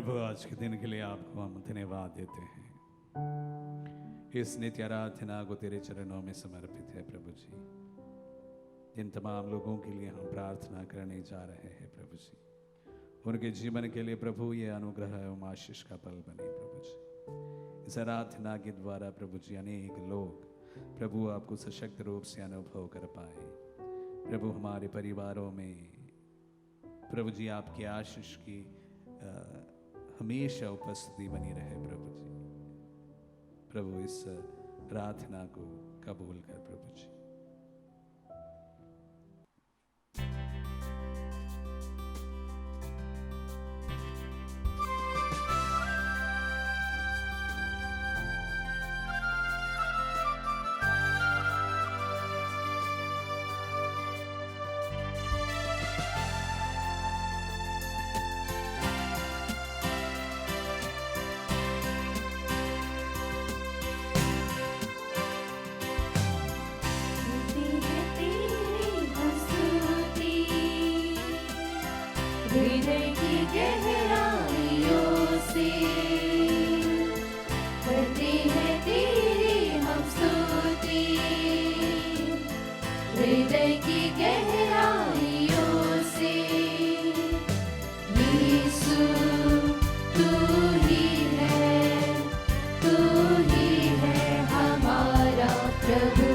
प्रभु, आज के दिन के लिए आपको हम धन्यवाद देते हैं। इस नित्य आराधना को तेरे चरणों में समर्पित है प्रभु जी। जिन तमाम लोगों के लिए हम प्रार्थना करने जा रहे हैं प्रभु जी, उनके जीवन के लिए प्रभु ये अनुग्रह एवं आशीष का पल बने प्रभु जी। इस आराधना के द्वारा प्रभु जी अनेक लोग प्रभु आपको सशक्त रूप से अनुभव कर पाए। प्रभु हमारे परिवारों में प्रभु जी आपकी आशीष की हमेशा उपस्थिति बनी रहे प्रभु जी। प्रभु इस प्रार्थना को कबूल कर प्रभु जी। हृदय की गहराइयों से करते हैं तेरी हम स्तुति। हृदय की गहराइयों से यीशु तू ही है हमारा प्रभु।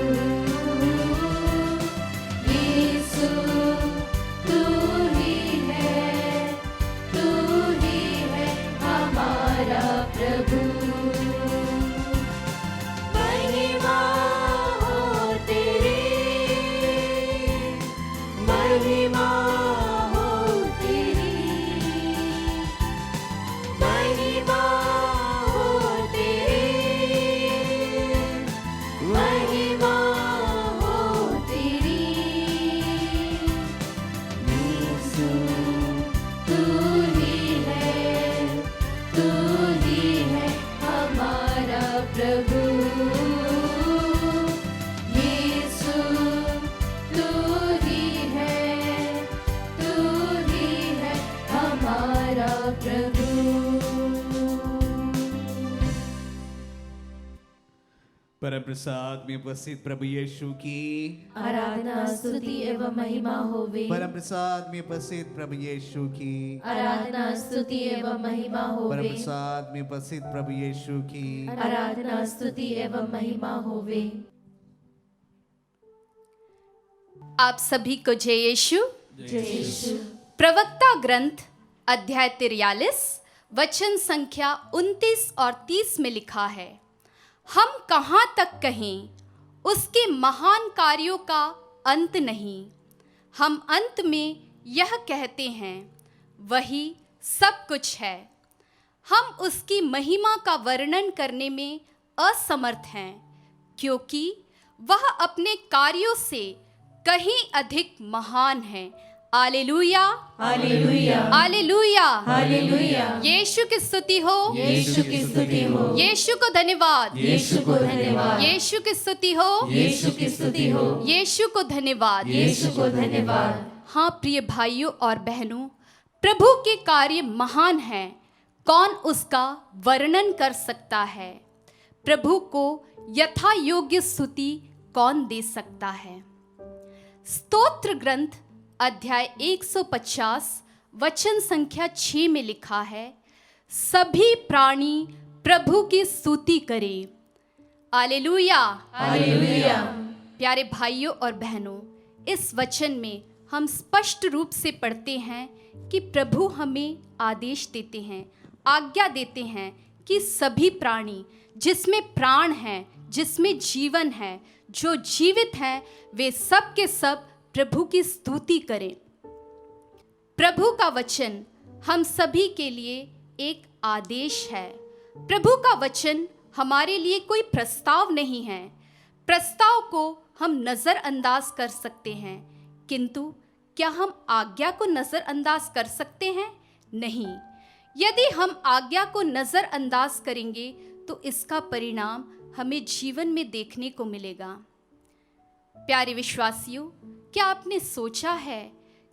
परम प्रसाद में उपस्थित प्रभु यीशु की आराधना स्तुति एवं महिमा होवे। परम प्रसाद में उपस्थित प्रभु यीशु की आराधना स्तुति एवं महिमा होवे। परम प्रसाद में उपस्थित प्रभु यीशु की आराधना स्तुति एवं महिमा होवे। आप सभी को जय यीशु। जय यीशु। प्रवक्ता ग्रंथ अध्याय 43 वचन संख्या 29 और 30 में लिखा है, हम कहाँ तक कहें, उसके महान कार्यों का अंत नहीं। हम अंत में यह कहते हैं, वही सब कुछ है। हम उसकी महिमा का वर्णन करने में असमर्थ हैं, क्योंकि वह अपने कार्यों से कहीं अधिक महान है। Hallelujah, hallelujah, hallelujah, hallelujah. यीशु की स्तुति हो, यीशु की स्तुति हो। यीशु को धन्यवाद, यीशु को धन्यवाद। यीशु की स्तुति हो, यीशु की स्तुति हो। यीशु को धन्यवाद, यीशु को धन्यवाद। हाँ प्रिय भाइयों और बहनों, प्रभु के कार्य महान हैं, कौन उसका वर्णन कर सकता है? प्रभु को यथा योग्य स्तुति कौन दे सकता है? स्तोत्र ग्रंथ अध्याय 150 वचन संख्या 6 में लिखा है, सभी प्राणी प्रभु की स्तुति करें। Hallelujah, hallelujah. प्यारे भाइयों और बहनों, इस वचन में हम स्पष्ट रूप से पढ़ते हैं कि प्रभु हमें आदेश देते हैं, आज्ञा देते हैं कि सभी प्राणी जिसमें प्राण है, जिसमें जीवन है, जो जीवित हैं, वे सब के सब प्रभु की स्तुति करें। प्रभु का वचन हम सभी के लिए एक आदेश है। प्रभु का वचन हमारे लिए कोई प्रस्ताव नहीं है। प्रस्ताव को हम नज़रअंदाज कर सकते हैं, किंतु क्या हम आज्ञा को नज़रअंदाज कर सकते हैं? नहीं। यदि हम आज्ञा को नज़रअंदाज करेंगे तो इसका परिणाम हमें जीवन में देखने को मिलेगा। प्यारे विश्वासियों, क्या आपने सोचा है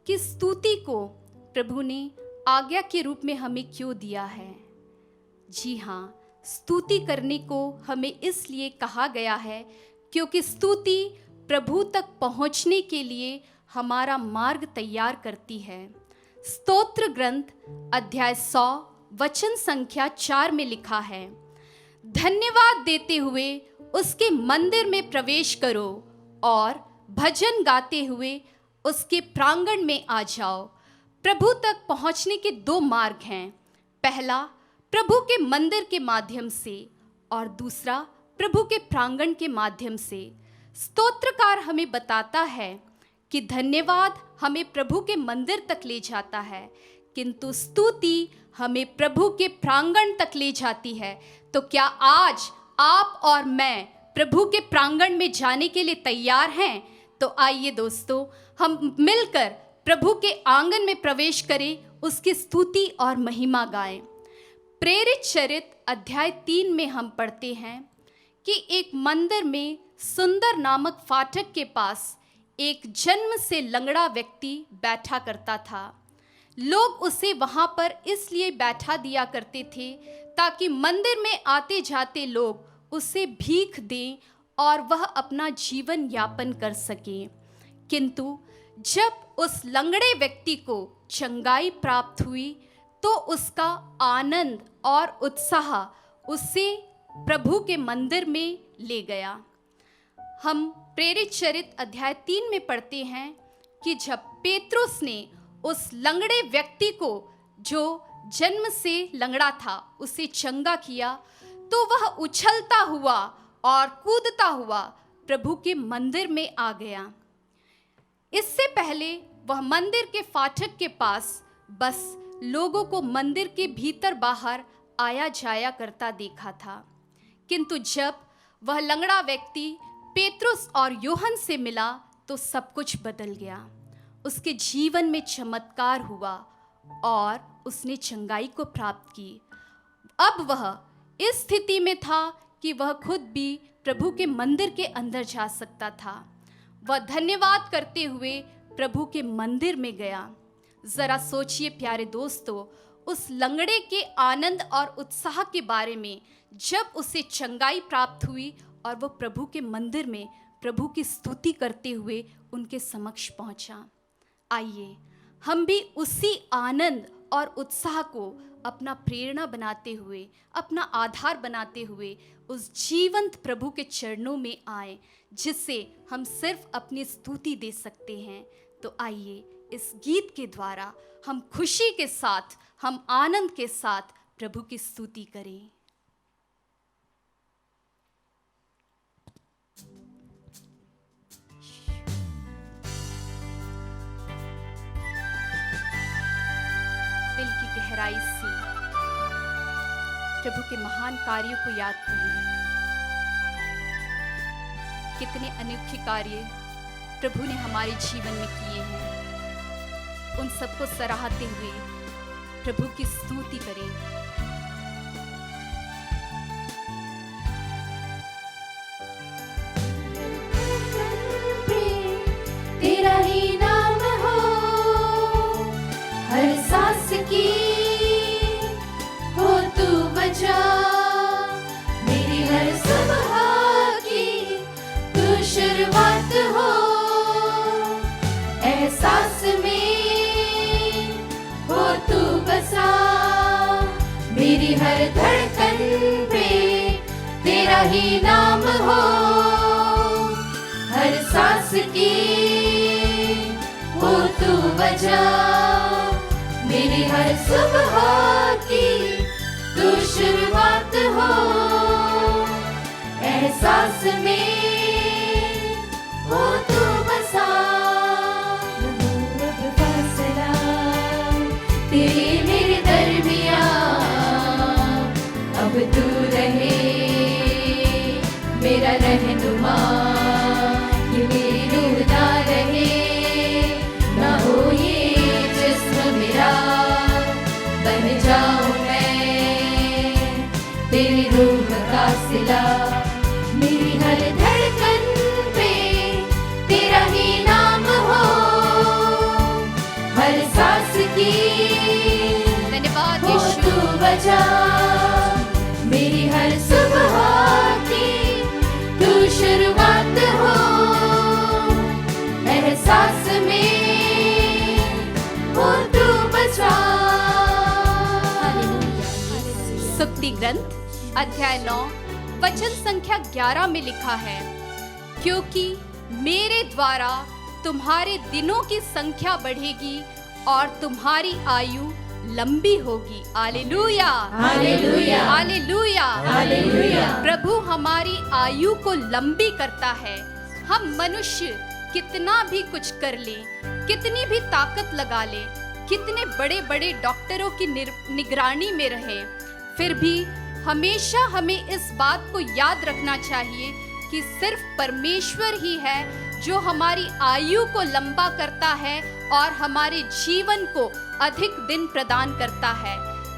कि स्तुति को प्रभु ने आज्ञा के रूप में हमें क्यों दिया है? जी हाँ, स्तुति करने को हमें इसलिए कहा गया है क्योंकि स्तुति प्रभु तक पहुंचने के लिए हमारा मार्ग तैयार करती है। स्तोत्र ग्रंथ अध्याय 100 वचन संख्या 4 में लिखा है, धन्यवाद देते हुए उसके मंदिर में प्रवेश करो और भजन गाते हुए उसके प्रांगण में आ जाओ। प्रभु तक पहुंचने के 2 मार्ग हैं। पहला प्रभु के मंदिर के माध्यम से और दूसरा प्रभु के प्रांगण के माध्यम से। स्तोत्रकार हमें बताता है कि धन्यवाद हमें प्रभु के मंदिर तक ले जाता है, किंतु स्तुति हमें प्रभु के प्रांगण तक ले जाती है। तो क्या आज आप और मैं प्रभु के प्रांगण में जाने के लिए तैयार हैं? तो आइए दोस्तों, हम मिलकर प्रभु के आंगन में प्रवेश करें, उसकी स्तुति और महिमा गाएं। प्रेरित चरित्र अध्याय 3 में हम पढ़ते हैं कि एक मंदिर में सुंदर नामक फाटक के पास एक जन्म से लंगड़ा व्यक्ति बैठा करता था। लोग उसे वहां पर इसलिए बैठा दिया करते थे ताकि मंदिर में आते जाते लोग उसे भीख दें और वह अपना जीवन यापन कर सके। किंतु जब उस लंगड़े व्यक्ति को चंगाई प्राप्त हुई तो उसका आनंद और उत्साह उसे प्रभु के मंदिर में ले गया। हम प्रेरित चरित्र अध्याय 3 में पढ़ते हैं कि जब पेत्रुस ने उस लंगड़े व्यक्ति को, जो जन्म से लंगड़ा था, उसे चंगा किया तो वह उछलता हुआ और कूदता हुआ प्रभु के मंदिर में आ गया। इससे पहले वह मंदिर के फाटक के पास बस लोगों को मंदिर के भीतर बाहर आया जाया करता देखा था, किंतु जब वह लंगड़ा व्यक्ति पेत्रुस और यूहन्ना से मिला तो सब कुछ बदल गया। उसके जीवन में चमत्कार हुआ और उसने चंगाई को प्राप्त की। अब वह इस स्थिति में था कि वह खुद भी प्रभु के मंदिर के अंदर जा सकता था। वह धन्यवाद करते हुए प्रभु के मंदिर में गया। जरा सोचिए प्यारे दोस्तों, उस लंगड़े के आनंद और उत्साह के बारे में जब उसे चंगाई प्राप्त हुई और वह प्रभु के मंदिर में प्रभु की स्तुति करते हुए उनके समक्ष पहुंचा। आइए हम भी उसी आनंद और उत्साह को अपना प्रेरणा बनाते हुए, अपना आधार बनाते हुए उस जीवंत प्रभु के चरणों में आए, जिससे हम सिर्फ अपनी स्तुति दे सकते हैं। तो आइए इस गीत के द्वारा हम खुशी के साथ, हम आनंद के साथ प्रभु की स्तुति करें। दिल की गहराई से प्रभु के महान कार्यों को याद करें। कितने अनोखे कार्य प्रभु ने हमारे जीवन में किए हैं, उन सबको सराहते हुए प्रभु की स्तुति करें। तेरा ही नाम हो हर सांस की, हो तू बचा मेरी हर सुबह की, तू शुरुआत हो एहसास में, हो तू बसा मेरी हर धड़कन पे, तेरा ही नाम हो हर सांस की, हो तू बजा मेरी हर सुबह की, तू शुरुआत हो एहसास में, हो तू बसा फासला तेरे मेरे दरमियां, अब तू रहे मेरा रहनुमा, ये मेरी रूह ना रहे, ना हो ये जिस्म मेरा, बन जाऊं मैं तेरी रूह का सिला, मेरी हर धड़कन बचा, मेरी हर सुबह की तू शुरुआत हो, एहसास में हो तू बचा। सुक्ति ग्रंथ अध्याय 9 वचन संख्या 11 में लिखा है, क्योंकि मेरे द्वारा तुम्हारे दिनों की संख्या बढ़ेगी और तुम्हारी आयु लंबी होगी। Hallelujah, hallelujah, hallelujah, hallelujah. प्रभु हमारी आयु को लंबी करता है। हम मनुष्य कितना भी कुछ कर ले, कितनी भी ताकत लगा ले, कितने बड़े बड़े डॉक्टरों की निगरानी में रहें, फिर भी हमेशा हमें इस बात को याद रखना चाहिए कि सिर्फ परमेश्वर ही है जो हमारी आयु को लंबा करता है और हमारे जीवन को अधिक दिन प्रदान करता है।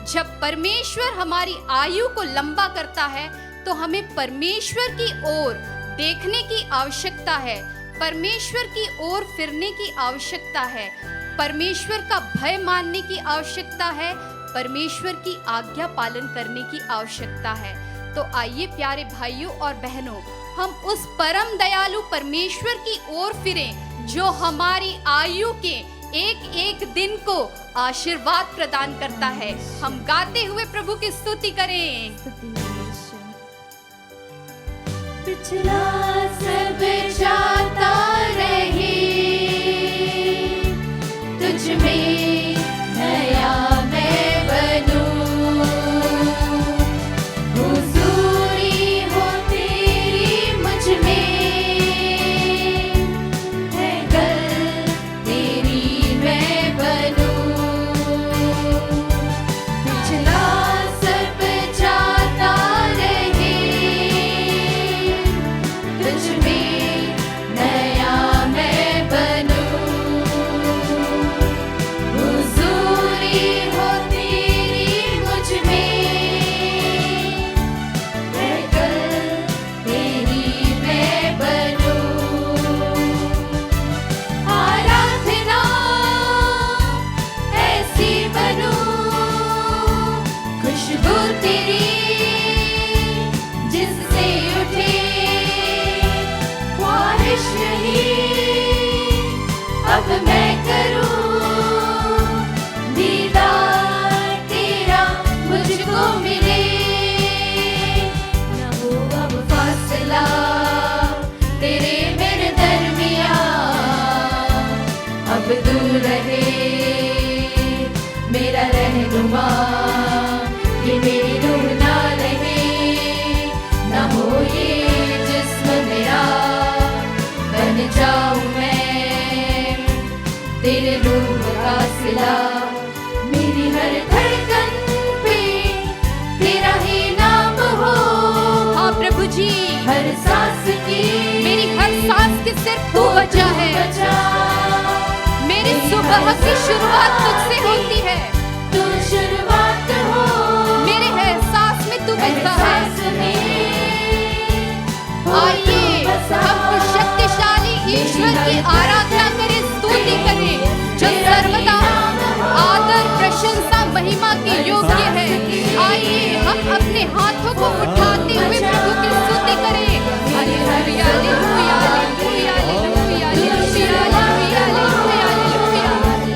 जब परमेश्वर हमारी आयु को लंबा करता है तो हमें परमेश्वर की ओर देखने की आवश्यकता है, परमेश्वर की ओर फिरने की आवश्यकता है, परमेश्वर का भय मानने की आवश्यकता है, परमेश्वर की आज्ञा पालन करने की आवश्यकता है। तो आइए प्यारे भाइयों और बहनों, हम उस परम दयालु परमेश्वर की ओर फिरें जो हमारी आयु के एक एक दिन को आशीर्वाद प्रदान करता है। हम गाते हुए प्रभु की स्तुति करें। पिछला सब जाता रहे, तुझ में नया मैं बनूं, हुजूरी हो तेरी मुझ में, है गल तेरी मैं बनूं। पिछला सब जाता रहे, तुझ में नया मैं बनूं, हुजूरी हो तेरी मुझ में, है गल तेरी मैं बनूं। आराधना ऐसी बनूं, खुशबू तेरी जिससे उठे ख्वाहिश नहीं, अब मैं करूं दीदार तेरा मुझको मिले, न हो अब फासला तेरे मेरे दरमियां, अब तू रहे मेरा रहनुमा, ये मेरी रूह ना रहे, न हो ये जिस्म मेरा, बन जाऊं मैं तेरे रूह का सिला, मेरी हर धड़कन पे तेरा ही नाम हो, हाँ प्रभु जी, हर सांस की मेरी हर सांस की सिर्फ तू वजह है। बचा, मेरी सुबह की शुरुआत तुझसे होती है, तू शुरुआत हो, मेरे एहसास में तू बसता है। एहसास में हो तू आइए बसा। हम उस शक्तिशाली ईश्वर की आराधना करें, स्तुति करें जो सर्वदा आदर प्रशंसा महिमा के योग्य है। आइए हम अपने हाथों को उठाते हुए प्रभु की स्तुति करें। Hallelujah, hallelujah, hallelujah, hallelujah, hallelujah, hallelujah, hallelujah.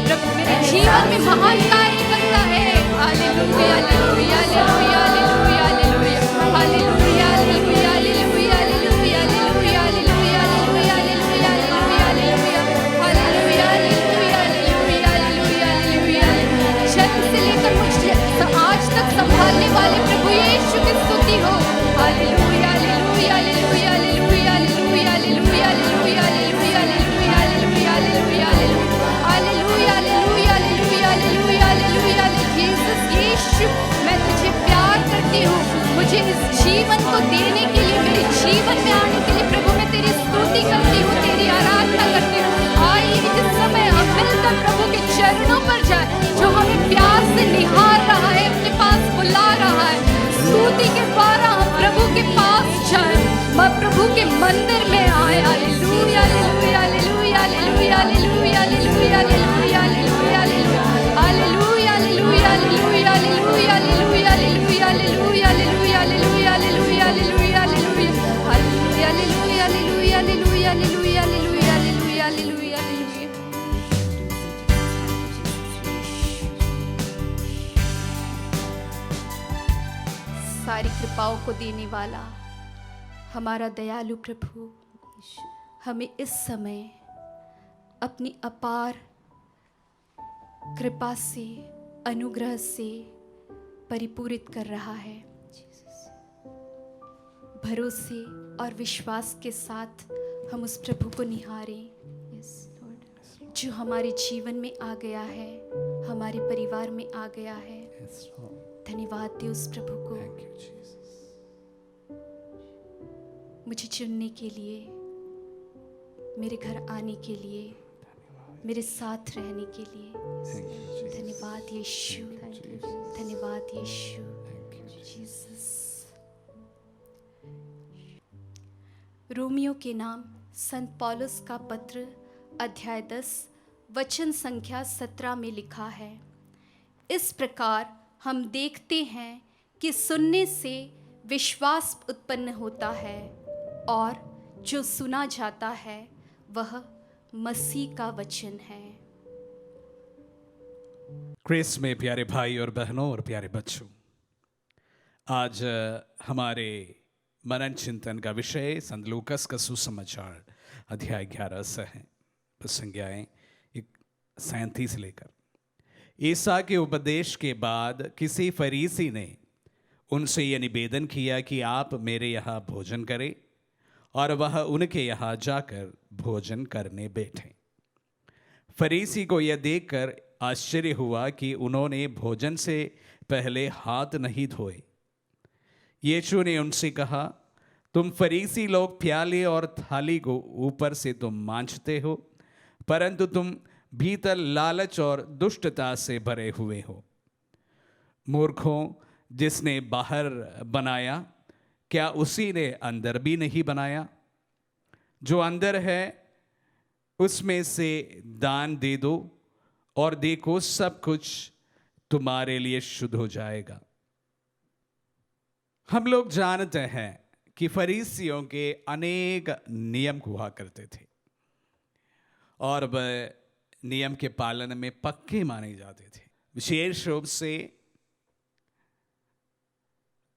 प्रभु मेरे जीवन में महान कार्य करता है। Hallelujah, hallelujah, hallelujah, hallelujah, hallelujah, hallelujah, hallelujah, hallelujah, hallelujah, hallelujah, hallelujah, hallelujah, hallelujah, hallelujah, hallelujah, hallelujah, hallelujah. जन्म से लेकर मुझे आज तक संभालने वाले प्रभु यीशु की स्तुति हो। Hallelujah, hallelujah, hallelujah, hallelujah, hallelujah, hallelujah, hallelujah, hallelujah, hallelujah, hallelujah, hallelujah, hallelujah, hallelujah, hallelujah, hallelujah, hallelujah. यीशु, मैं तुझे प्यार करती हूँ। मुझे इस जीवन को देने के लिए, मेरे जीवन में आने के लिए प्रभु मैं तेरी स्तुति करती हूँ, तेरी आराधना करती हूँ। आइए इस समय हम मिलकर प्रभु के चरणों पर जाए, जो हमें प्यार से निहार रहा है, अपने पास बुला रहा है। स्तुति के द्वारा हम प्रभु के पास जाए, मैं प्रभु के मंदिर में आए। Hallelujah, hallelujah, hallelujah, hallelujah, hallelujah, hallelujah, hallelujah, hallelujah, hallelujah, hallelujah, hallelujah, hallelujah, hallelujah, hallelujah, hallelujah hallelujah. सारी कृपाओं को देने वाला हमारा दयालु प्रभु हमें इस समय अपनी अपार कृपा से, अनुग्रह से परिपूरित कर रहा है। भरोसे और विश्वास के साथ हम उस प्रभु को निहारें जो हमारे जीवन में आ गया है, हमारे परिवार में आ गया है। धन्यवाद दे उस प्रभु को मुझे चुनने के लिए, मेरे घर आने के लिए, मेरे साथ रहने के लिए। धन्यवाद यीशु, धन्यवाद यीशु। जीसस। रोमियो के नाम संत पौलुस का पत्र अध्याय 10 वचन संख्या 17 में लिखा है, इस प्रकार हम देखते हैं कि सुनने से विश्वास उत्पन्न होता है और जो सुना जाता है वह मसीह का वचन है। क्रिस में प्यारे भाई और बहनों और प्यारे बच्चों, आज हमारे मनन चिंतन का विषय संत लूकस का सुसमाचार अध्याय 11 से है। संज्ञाएं 37 से लेकर। ईसा के उपदेश के बाद किसी फरीसी ने उनसे यह निवेदन किया कि आप मेरे यहाँ भोजन करें, और वह उनके यहाँ जाकर भोजन करने बैठे। फरीसी को यह देखकर आश्चर्य हुआ कि उन्होंने भोजन से पहले हाथ नहीं धोए। यीशु ने उनसे कहा, तुम फरीसी लोग प्याले और थाली को ऊपर से तुम मांजते हो, परंतु तुम भीतर लालच और दुष्टता से भरे हुए हो। मूर्खों, जिसने बाहर बनाया क्या उसी ने अंदर भी नहीं बनाया? जो अंदर है उसमें से दान दे दो, और देखो सब कुछ तुम्हारे लिए शुद्ध हो जाएगा। हम लोग जानते हैं कि फरीसियों के अनेक नियम हुआ करते थे और वह नियम के पालन में पक्के माने जाते थे। विशेष रूप से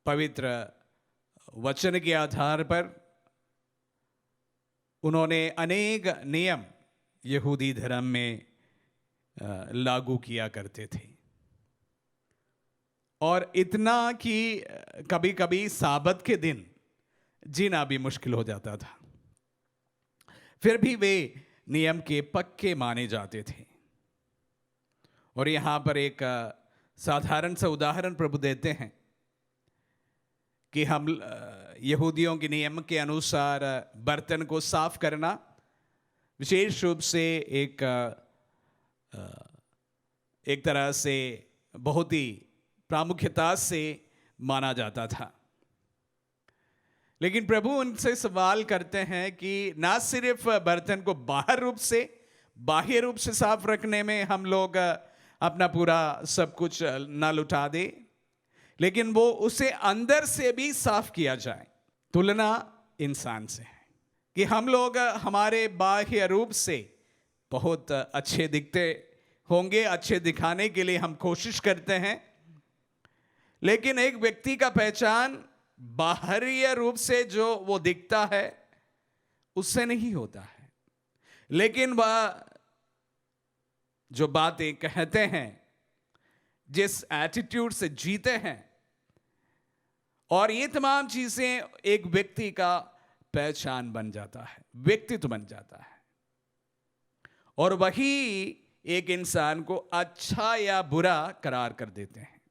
पवित्र वचन के आधार पर उन्होंने अनेक नियम यहूदी धर्म में लागू किया करते थे, और इतना कि कभी कभी साबत के दिन जीना भी मुश्किल हो जाता था। फिर भी वे नियम के पक्के माने जाते थे। और यहाँ पर एक साधारण सा उदाहरण प्रभु देते हैं कि हम यहूदियों के नियम के अनुसार बर्तन को साफ करना विशेष रूप से एक तरह से बहुत ही प्रामुख्यता से माना जाता था। लेकिन प्रभु उनसे सवाल करते हैं कि ना सिर्फ बर्तन को बाह्य रूप से साफ रखने में हम लोग अपना पूरा सब कुछ ना लुटा दे, लेकिन वो उसे अंदर से भी साफ किया जाए। तुलना इंसान से है कि हम लोग हमारे बाह्य रूप से बहुत अच्छे दिखते होंगे, अच्छे दिखाने के लिए हम कोशिश करते हैं, लेकिन एक व्यक्ति का पहचान बाहरी रूप से जो वो दिखता है उससे नहीं होता है, लेकिन वह जो बातें कहते हैं, जिस एटीट्यूड से जीते हैं, और ये तमाम चीजें एक व्यक्ति का पहचान बन जाता है, व्यक्तित्व बन जाता है, और वही एक इंसान को अच्छा या बुरा करार कर देते हैं।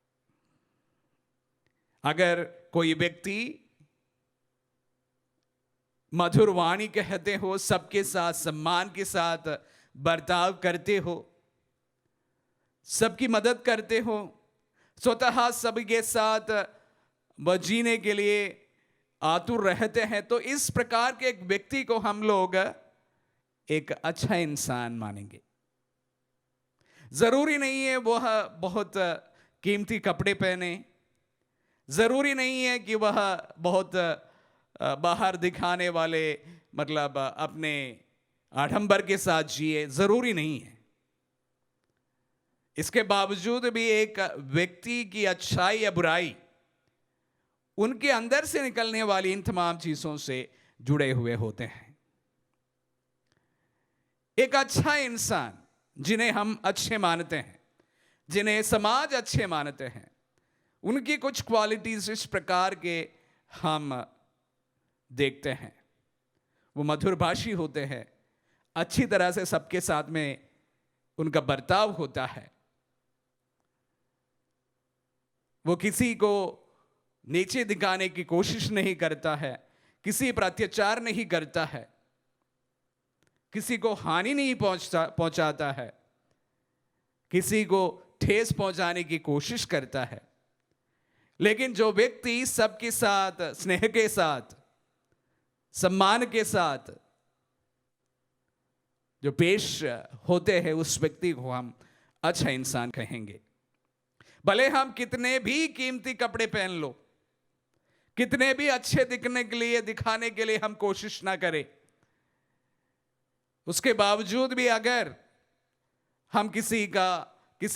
अगर कोई व्यक्ति मधुर वाणी कहते हो, सबके साथ सम्मान के साथ बर्ताव करते हो, सबकी मदद करते हो, स्वतः सबके साथ वह जीने के लिए आतुर रहते हैं, तो इस प्रकार के एक व्यक्ति को हम लोग एक अच्छा इंसान मानेंगे। जरूरी नहीं है वह बहुत कीमती कपड़े पहने, जरूरी नहीं है कि वह बहुत बाहर दिखाने वाले मतलब अपने आडंबर के साथ जिए, जरूरी नहीं है। इसके बावजूद भी एक व्यक्ति की अच्छाई या बुराई उनके अंदर से निकलने वाली इन तमाम चीजों से जुड़े हुए होते हैं। एक अच्छा इंसान जिन्हें हम अच्छे मानते हैं, जिन्हें समाज अच्छे मानते हैं, उनकी कुछ क्वालिटीज इस प्रकार के हम देखते हैं। वो मधुरभाषी होते हैं, अच्छी तरह से सबके साथ में उनका बर्ताव होता है, वो किसी को नीचे दिखाने की कोशिश नहीं करता है, किसी पर अत्याचार नहीं करता है, किसी को हानि नहीं पहुंचाता है, किसी को ठेस पहुंचाने की कोशिश करता है। लेकिन जो व्यक्ति सबके साथ स्नेह के साथ, सम्मान के साथ जो पेश होते हैं, उस व्यक्ति को हम अच्छा इंसान कहेंगे। भले हम कितने भी कीमती कपड़े पहन लो, कितने भी अच्छे दिखने के लिए, दिखाने के लिए हम कोशिश ना करें, उसके बावजूद भी अगर हम किसी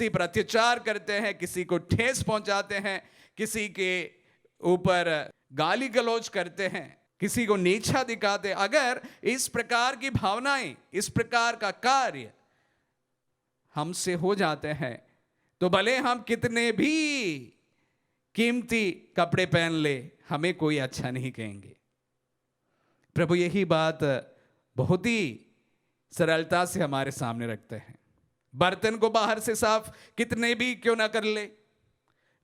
पर अत्याचार करते हैं, किसी को ठेस पहुंचाते हैं, किसी के ऊपर गाली गलौज करते हैं, किसी को नीचा दिखाते हैं, अगर इस प्रकार की भावनाएं, इस प्रकार का कार्य हमसे हो जाते हैं, तो भले हम कितने भी कीमती कपड़े पहन ले, हमें कोई अच्छा नहीं कहेंगे। प्रभु यही बात बहुत ही सरलता से हमारे सामने रखते हैं। बर्तन को बाहर से साफ कितने भी क्यों ना कर ले,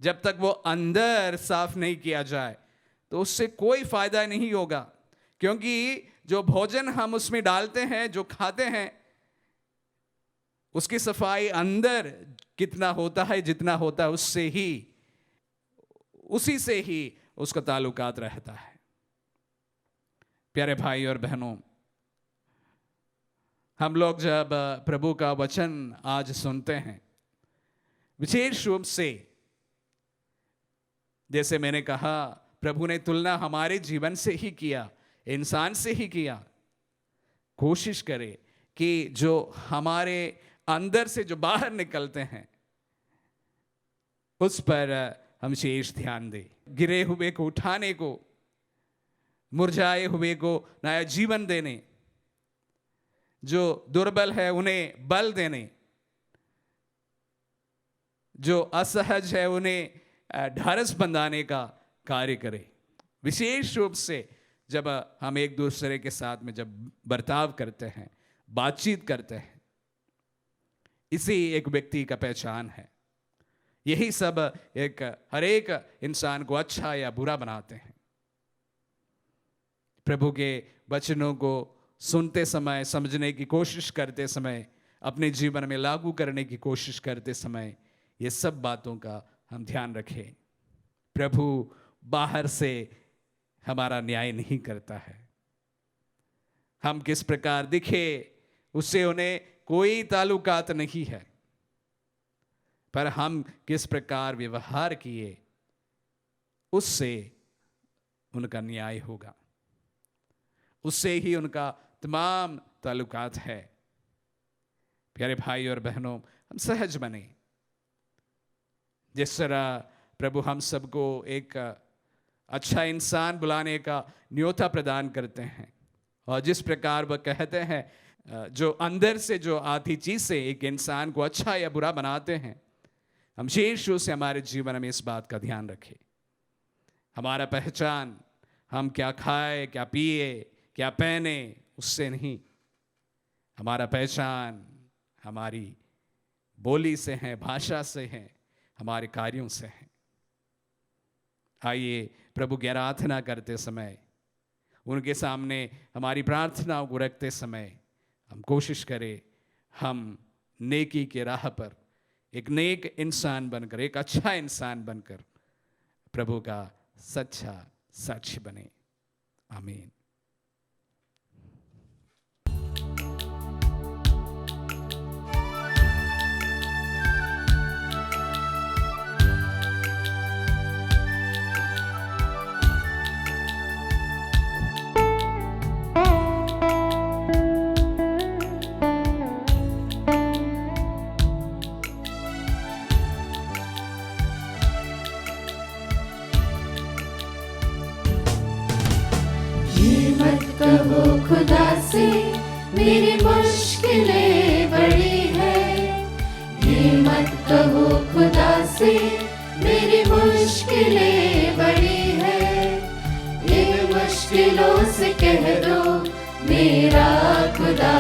जब तक वो अंदर साफ नहीं किया जाए तो उससे कोई फायदा नहीं होगा। क्योंकि जो भोजन हम उसमें डालते हैं, जो खाते हैं, उसकी सफाई अंदर कितना होता है, जितना होता है, उसी से ही उसका ताल्लुकात रहता है। प्यारे भाई और बहनों, हम लोग जब प्रभु का वचन आज सुनते हैं, विशेष रूप से जैसे मैंने कहा, प्रभु ने तुलना हमारे जीवन से ही किया, इंसान से ही किया। कोशिश करें कि जो हमारे अंदर से जो बाहर निकलते हैं, उस पर हम विशेष ध्यान दें। गिरे हुए को उठाने को, मुरझाए हुए को नया जीवन देने, जो दुर्बल है उन्हें बल देने, जो असहज है उन्हें ढारस बंधाने का कार्य करें। विशेष रूप से जब हम एक दूसरे के साथ में जब बर्ताव करते हैं, बातचीत करते हैं, इसी एक व्यक्ति का पहचान है। यही सब हर एक इंसान को अच्छा या बुरा बनाते हैं। प्रभु के वचनों को सुनते समय, समझने की कोशिश करते समय, अपने जीवन में लागू करने की कोशिश करते समय, ये सब बातों का हम ध्यान रखें। प्रभु बाहर से हमारा न्याय नहीं करता है। हम किस प्रकार दिखे उससे उन्हें कोई ताल्लुकात नहीं है, पर हम किस प्रकार व्यवहार किए उससे उनका न्याय होगा, उससे ही उनका तमाम ताल्लुकात है। प्यारे भाई और बहनों, हम सहज बने। जिस तरह प्रभु हम सबको एक अच्छा इंसान बुलाने का न्योता प्रदान करते हैं, और जिस प्रकार वह कहते हैं, जो अंदर से जो आती चीज से एक इंसान को अच्छा या बुरा बनाते हैं, हम विशेष रूप से हमारे जीवन में इस बात का ध्यान रखें। हमारा पहचान हम क्या खाए, क्या पिए, क्या पहने, उससे नहीं। हमारा पहचान हमारी बोली से है, भाषा से है, हमारे कार्यों से है। आइए प्रभु की आराधना करते समय, उनके सामने हमारी प्रार्थनाओं को रखते समय हम कोशिश करें, हम नेकी के राह पर एक नेक इंसान बनकर, एक अच्छा इंसान बनकर प्रभु का सच्चा साक्षी बने। आमीन। मेरी मुश्किलें बड़ी है। ये मत कहो खुदा से मेरी मुश्किलें बड़ी है। इन मुश्किलों से कह दो मेरा खुदा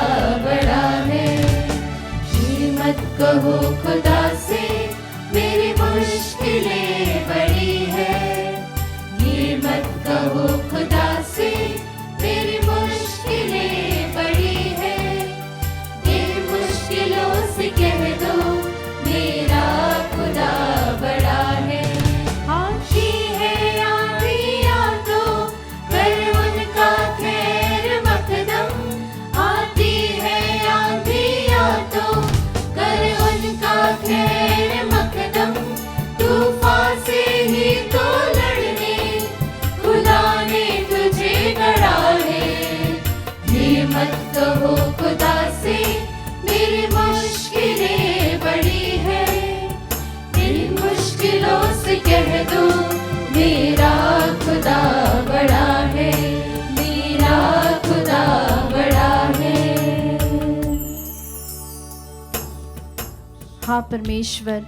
बड़ा है। ये मत कहो खुदा से मेरी मुश्किलें बड़ी है। ये मत कहो खुदा से मेरी मुश्किलें बड़ी है। ये मुश्किलों से कह दो मेरा खुदा बड़ा है। आती है आंधियाँ तो कर उनका खैर मकदम। आती है आंधियाँ तो कर उनका खैर मकदम। तूफान से ही तो लड़ने खुदा ने तुझे गढ़ा है। ये मत कहो खुदा से मेरी मुश्किलें बड़ी है। मेरी मुश्किलों से कह दो मेरा खुदा बड़ा है। मेरा खुदा बड़ा है। हाँ परमेश्वर,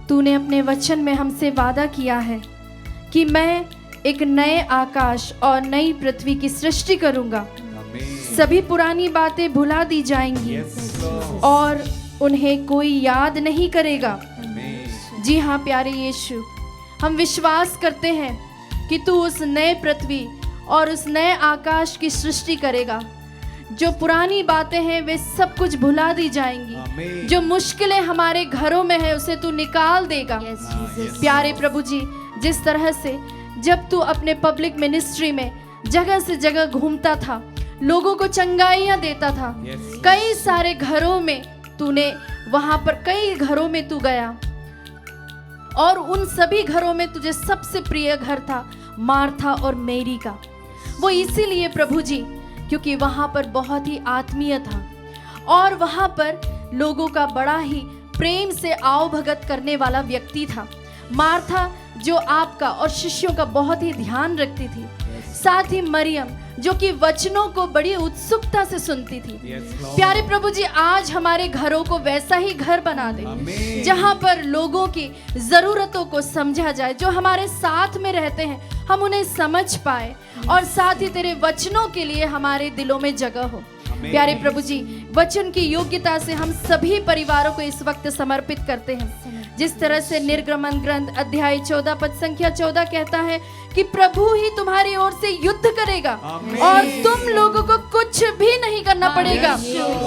तूने अपने वचन में हमसे वादा किया है कि मैं एक नए आकाश और नई पृथ्वी की सृष्टि करूंगा। सभी पुरानी बातें भुला दी जाएंगी और उन्हें कोई याद नहीं करेगा। जी हाँ प्यारे यीशु, हम विश्वास करते हैं कि तू उस नए पृथ्वी और उस नए आकाश की सृष्टि करेगा। जो पुरानी बातें हैं वे सब कुछ भुला दी जाएंगी। जो मुश्किलें हमारे घरों में है उसे तू निकाल देगा। प्यारे प्रभु जी, जिस तरह से जब तू अपने पब्लिक मिनिस्ट्री में जगह से जगह घूमता था, लोगों को चंगाइयाँ देता था, कई सारे घरों में तूने वहां पर कई घरों में तू गया और उन सभी घरों में तुझे सबसे प्रिय घर था मार्था और मेरी का। वो इसीलिए प्रभु जी क्योंकि वहां पर बहुत ही आत्मीय था और वहां पर लोगों का बड़ा ही प्रेम से आओ भगत करने वाला व्यक्ति था। मार्था जो आपका और शिष्यों का बहुत ही ध्यान रखती थी, साथ ही मरियम जो कि वचनों को बड़ी उत्सुकता से सुनती थी। प्यारे प्रभु जी, आज हमारे घरों को वैसा ही घर बना दे जहां पर लोगों की जरूरतों को समझा जाए। जो हमारे साथ में रहते हैं हम उन्हें समझ पाए और साथ ही तेरे वचनों के लिए हमारे दिलों में जगह हो। प्यारे प्रभु जी, वचन की योग्यता से हम सभी परिवारों को इस वक्त समर्पित करते हैं। जिस तरह से निर्गमन ग्रंथ अध्याय 14 पद संख्या 14 कहता है कि प्रभु ही तुम्हारी ओर से युद्ध करेगा और तुम लोगों को कुछ भी नहीं करना पड़ेगा।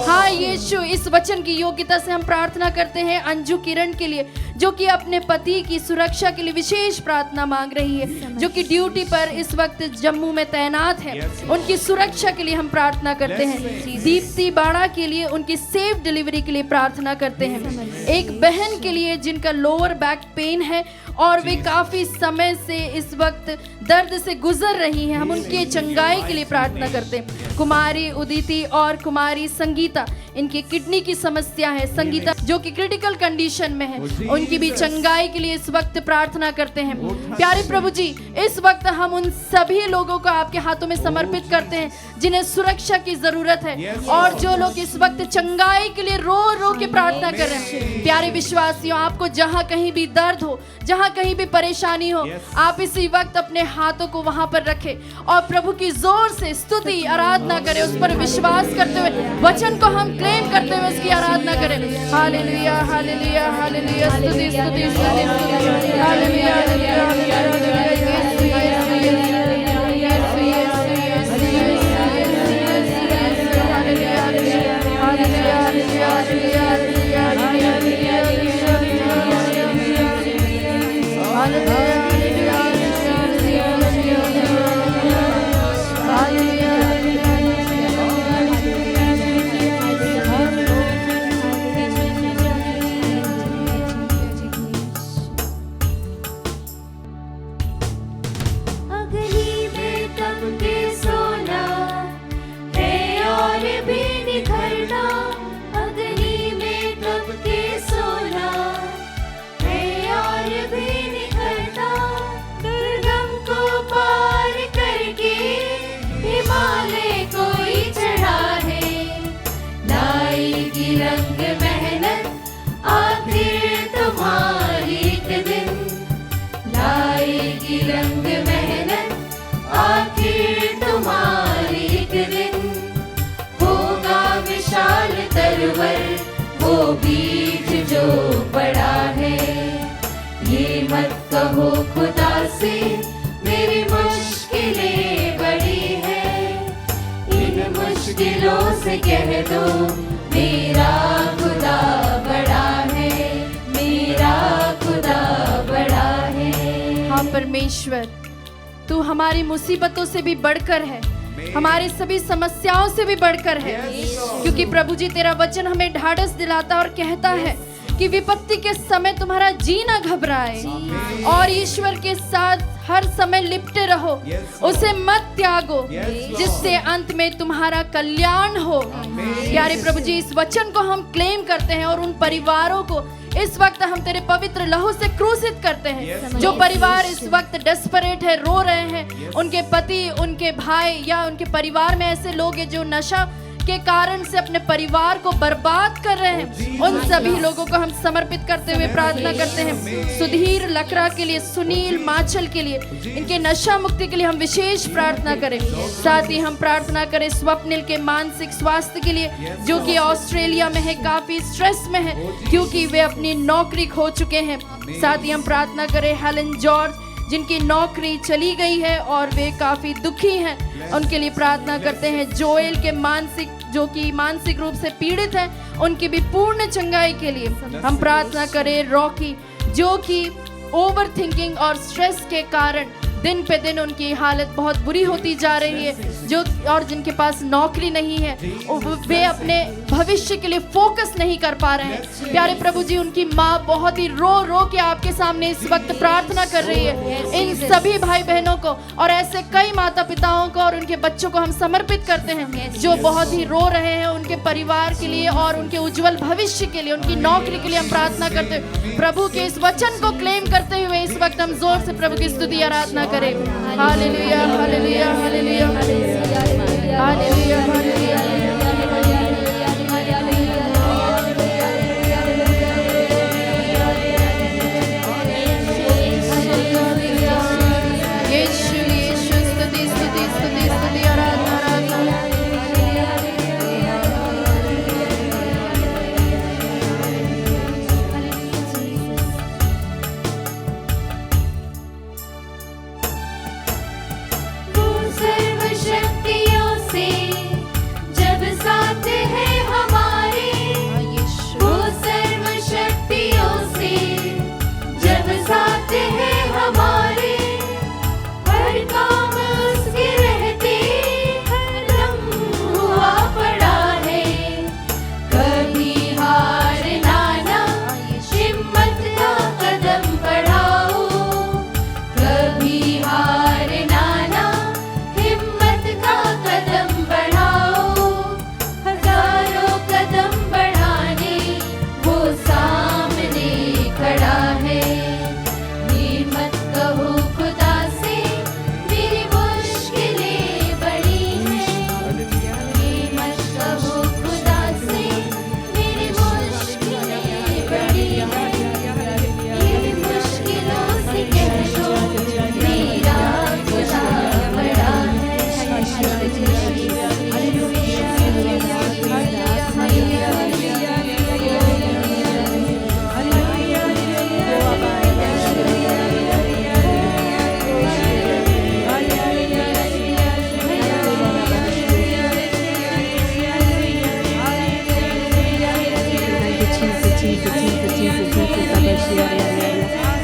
हाँ यीशु, इस वचन की योग्यता से हम प्रार्थना करते हैं अंजू किरण के लिए, जो कि अपने पति की सुरक्षा के लिए विशेष प्रार्थना मांग रही है, जो कि ड्यूटी पर इस वक्त जम्मू में तैनात है। उनकी सुरक्षा के लिए हम प्रार्थना करते हैं। दीप्ति बाड़ा के लिए उनकी सेफ डिलीवरी के लिए प्रार्थना करते हैं। एक बहन के लिए जिनका लोअर बैक पेन है और वे काफी समय से इस वक्त दर्द से गुजर रही हैं, हम उनके चंगाई के लिए प्रार्थना करते हैं। कुमारी उदिति और कुमारी संगीता, इनकी किडनी की समस्या है। संगीता जो कि क्रिटिकल कंडीशन में है, उनकी भी चंगाई के लिए इस वक्त प्रार्थना करते हैं। प्यारे प्रभु जी, इस वक्त हम उन सभी लोगों को आपके हाथों में समर्पित करते हैं जिन्हें सुरक्षा की जरूरत है और जो लोग इस वक्त चंगाई के लिए रो रो के प्रार्थना कर रहे हैं। प्यारे विश्वासियों, आपको जहां कहीं भी दर्द हो, जहां कहीं भी परेशानी हो, आप इसी वक्त अपने हाथों को वहां पर रखें और प्रभु की जोर से स्तुति आराधना करें। उस पर विश्वास करते हुए, वचन को हम क्लेम करते हुए उसकी आराधना करें। हालेलुया हालेलुया हालेलुया, स्तुति स्तुति स्तुति स्तुति, हालेलुया हालेलुया हालेलुया, यीशु यीशु यीशु यीशु यीशु यीशु, हालेलुया हालेलुया हालेलुया हालेलुया अग्नि से कह दो मेरा खुदा बड़ा है, मेरा खुदा बड़ा है। हाँ परमेश्वर, तू हमारी मुसीबतों से भी बढ़कर है, हमारी सभी समस्याओं से भी बढ़कर है। क्योंकि प्रभु जी तेरा वचन हमें ढाढ़स दिलाता और कहता है कि विपत्ति के समय तुम्हारा जी ना घबराए और ईश्वर के साथ हर समय लिपटे रहो, उसे मत त्यागो, जिससे अंत में तुम्हारा कल्याण हो। प्यारे प्रभु जी, इस वचन को हम क्लेम करते हैं और उन परिवारों को इस वक्त हम तेरे पवित्र लहू से क्रूसित करते हैं। जो परिवार इस वक्त डेस्परेट है, रो रहे हैं, उनके पति, उनके भाई या उनके परिवार में ऐसे लोग हैं जो नशा के कारण से अपने परिवार को बर्बाद कर रहे हैं, उन सभी लोगों को हम समर्पित करते हुए प्रार्थना करते हैं। सुधीर लकड़ा के लिए, सुनील माचल के लिए, इनके नशा मुक्ति के लिए हम विशेष प्रार्थना करें। साथ ही हम प्रार्थना करें स्वप्निल के मानसिक स्वास्थ्य के लिए, जो कि ऑस्ट्रेलिया में है, काफी स्ट्रेस में है क्योंकि वे अपनी नौकरी खो चुके हैं। साथ ही हम प्रार्थना करें हेलन जॉर्ज, जिनकी नौकरी चली गई है और वे काफी दुखी हैं, उनके लिए प्रार्थना करते हैं। जोएल के जो कि मानसिक रूप से पीड़ित हैं, उनकी भी पूर्ण चंगाई के लिए हम प्रार्थना करें। रॉकी, जो कि ओवर थिंकिंग और स्ट्रेस के कारण दिन पे दिन उनकी हालत बहुत बुरी होती जा रही है, जो और जिनके पास नौकरी नहीं है, वे अपने भविष्य के लिए फोकस नहीं कर पा रहे हैं। प्यारे प्रभु जी, उनकी माँ बहुत ही रो रो के आपके सामने इस वक्त प्रार्थना कर रही है। इन सभी भाई बहनों को और ऐसे कई माता पिताओं को और उनके बच्चों को हम समर्पित करते हैं जो बहुत ही रो रहे हैं, उनके परिवार के लिए और उनके उज्जवल भविष्य के लिए, उनकी नौकरी के लिए हम प्रार्थना करते हैं। प्रभु के इस वचन को क्लेम करते हुए इस वक्त हम जोर से प्रभु की स्तुति आराधना करें। Hallelujah, hallelujah, hallelujah, hallelujah, hallelujah.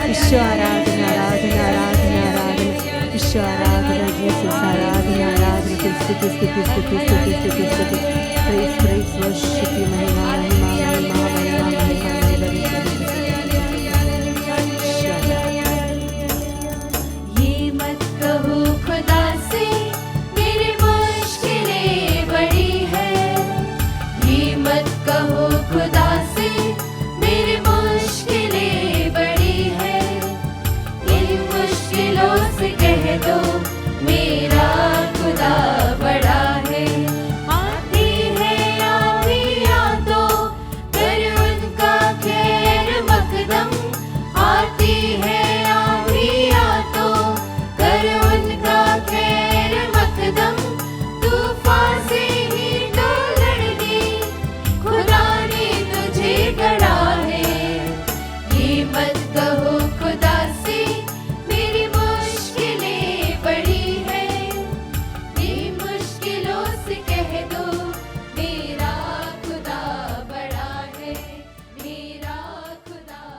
ईश्वर आराधना आराधना आराधना आराधना ईश्वर आराधना जीसस आराधना आराधना स्तुति स्तुति स्तुति स्तुति स्तुति स्तुति